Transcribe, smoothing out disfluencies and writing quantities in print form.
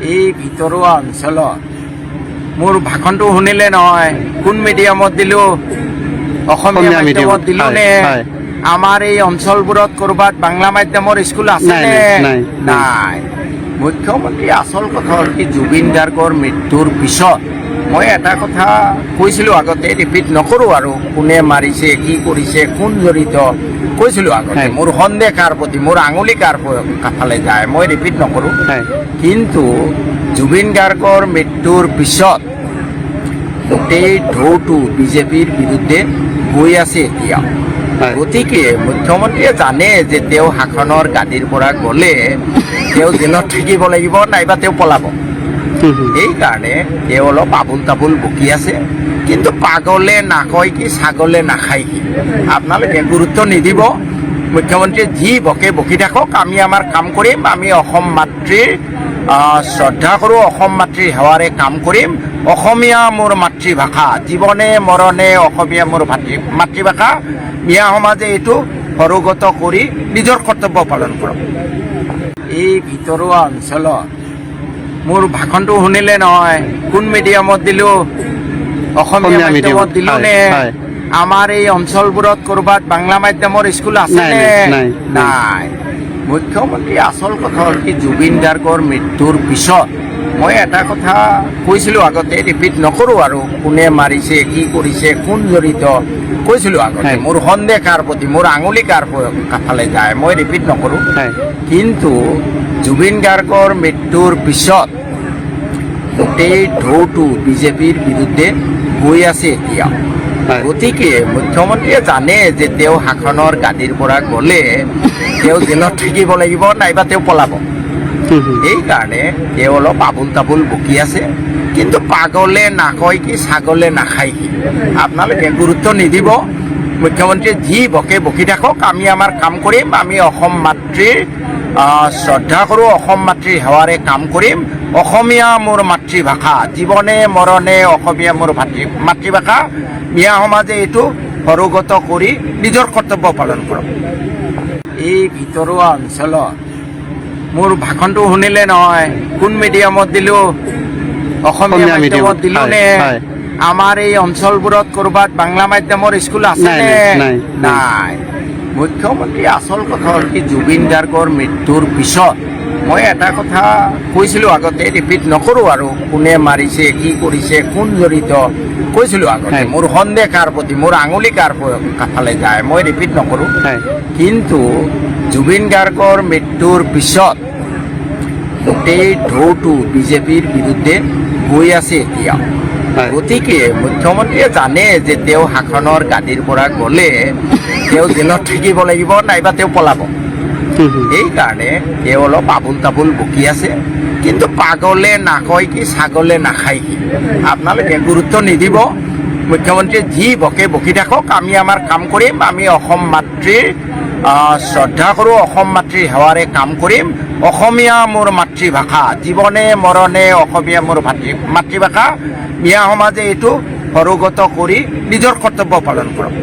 এই ভিতৰুৱা অঞ্চলত মোৰ ভাষণটো শুনিলে নহয়, কোন মিডিয়ামত দিলোঁ, অসমীয়া মাধ্যমত দিলোঁ নে আমাৰ এই অঞ্চলবোৰত ক'ৰবাত বাংলা মাধ্যমৰ স্কুল আছেনে? নাই। মুখ্যমন্ত্ৰী আচল কথা হ'ল কি, জুবিন গাৰ্গৰ মৃত্যুৰ পিছত মই এটা কথা কৈছিলোঁ আগতে, ৰিপিট নকৰোঁ আৰু, কোনে মাৰিছে, কি কৰিছে, কোন জড়িত, কৈছিলোঁ আগতে। মোৰ সন্দেহ কাৰ প্ৰতি, মোৰ আঙুলি কাৰ ফালে যায়, মই ৰিপিট নকৰোঁ। কিন্তু জুবিন গাৰ্গৰ মৃত্যুৰ পিছত গোটেই ঢৌটো বিজেপিৰ বিৰুদ্ধে গৈ আছে এতিয়া। গতিকে মুখ্যমন্ত্ৰীয়ে জানে যে তেওঁ শাসনৰ গাদীৰ পৰা গ'লে তেওঁ জেলত থাকিব লাগিব, নাইবা তেওঁ পলাব। সেইকাৰণে তেওঁ অলপ আবুল তাবুল বকি আছে। কিন্তু পাগলে নাকয় কি, ছাগলে নাখায় কি, আপোনালোকে গুৰুত্ব নিদিব। মুখ্যমন্ত্ৰীয়ে যি বকে বকি থাকক, আমি আমাৰ কাম কৰিম। আমি অসম মাতৃৰ শ্ৰদ্ধা কৰোঁ, অসম মাতৃৰ সেৱাৰে কাম কৰিম। অসমীয়া মোৰ মাতৃভাষা, জীৱনে মৰণে অসমীয়া মোৰ মাতৃভাষা। মিঞা সমাজে এইটো সৰুগত কৰি নিজৰ কৰ্তব্য পালন কৰক। এই ভিতৰুৱা অঞ্চলত মোৰ ভাষণটো শুনিলে নহয়, কোন মিডিয়ামত দিলোঁ, অসমীয়া মাধ্যমত দিলোঁ নে আমাৰ এই অঞ্চলবোৰত ক'ৰবাত বাংলা মাধ্যমৰ স্কুল আছেনে? নাই। মুখ্যমন্ত্ৰী আচল কথা হ'ল কি, জুবিন গাৰ্গৰ মৃত্যুৰ পিছত মই এটা কথা কৈছিলোঁ আগতে, ৰিপিট নকৰোঁ আৰু, কোনে মাৰিছে, কি কৰিছে, কোন জড়িত, কৈছিলোঁ আগতে। মোৰ সন্দেহ কাৰ প্ৰতি, মোৰ আঙুলি কাৰ ফালে যায়, মই ৰিপিট নকৰোঁ। কিন্তু জুবিন গাৰ্গৰ মৃত্যুৰ পিছত গোটেই ঢৌটো বিজেপিৰ বিৰুদ্ধে গৈ আছে এতিয়া। গতিকে মুখ্যমন্ত্ৰীয়ে জানে যে তেওঁ শাসনৰ গাদীৰ পৰা গ'লে তেওঁ জেলত থাকিব লাগিব, নাইবা তেওঁ পলাব। সেইকাৰণে তেওঁ অলপ আবুল তাবুল বকি আছে। কিন্তু পাগলে নাকয় কি, ছাগলে নাখায় কি, আপোনালোকে গুৰুত্ব নিদিব। মুখ্যমন্ত্ৰীয়ে যি বকে বকি থাকক, আমি আমাৰ কাম কৰিম। আমি অসম মাতৃৰ শ্ৰদ্ধা কৰোঁ, অসম মাতৃৰ সেৱাৰে কাম কৰিম। অসমীয়া মোৰ মাতৃভাষা, জীৱনে মৰণে অসমীয়া মোৰ মাতৃভাষা। মিঞা সমাজে এইটো সৰুগত কৰি নিজৰ কৰ্তব্য পালন কৰক। এই ভিতৰুৱা অঞ্চলত মোৰ ভাষণটো শুনিলে নহয়, কোন মিডিয়ামত দিলোঁ, অসমীয়া মাধ্যমত দিলোঁ নে আমাৰ এই অঞ্চলবোৰত ক'ৰবাত বাংলা মাধ্যমৰ স্কুল আছেনে? নাই। মুখ্যমন্ত্ৰী আচল কথা হ'ল কি, জুবিন গাৰ্গৰ মৃত্যুৰ পিছত মই এটা কথা কৈছিলোঁ আগতে, ৰিপিট নকৰোঁ আৰু, কোনে মাৰিছে, কি কৰিছে, কোন জড়িত, কৈছিলোঁ আগতে। মোৰ সন্দেহ কাৰ প্ৰতি, মোৰ আঙুলি কাৰ ফালে যায়, মই ৰিপিট নকৰোঁ। কিন্তু জুবিন গাৰ্গৰ মৃত্যুৰ পিছত গোটেই ঢৌটো বিজেপিৰ বিৰুদ্ধে গৈ আছে এতিয়া। গতিকে মুখ্যমন্ত্ৰীয়ে জানে যে তেওঁ শাসনৰ গাদীৰ পৰা গ'লে তেওঁ জেলত থাকিব লাগিব, নাইবা তেওঁ পলাব। সেইকাৰণে তেওঁ অলপ আবুল তাবুল বকি আছে। কিন্তু পাগলে নাকয় কি, ছাগলে নাখায় কি, আপোনালোকে গুৰুত্ব নিদিব। মুখ্যমন্ত্ৰীয়ে যি বকে বকি থাকক, আমি আমাৰ কাম কৰিম। আমি অসম মাতৃৰ শ্ৰদ্ধা কৰোঁ, অসম মাতৃৰ সেৱাৰে কাম কৰিম। অসমীয়া মোৰ মাতৃভাষা, জীৱনে মৰণে অসমীয়া মোৰ মাতৃভাষা। মিঞা সমাজে এইটো সৰুগত কৰি নিজৰ কৰ্তব্য পালন কৰক।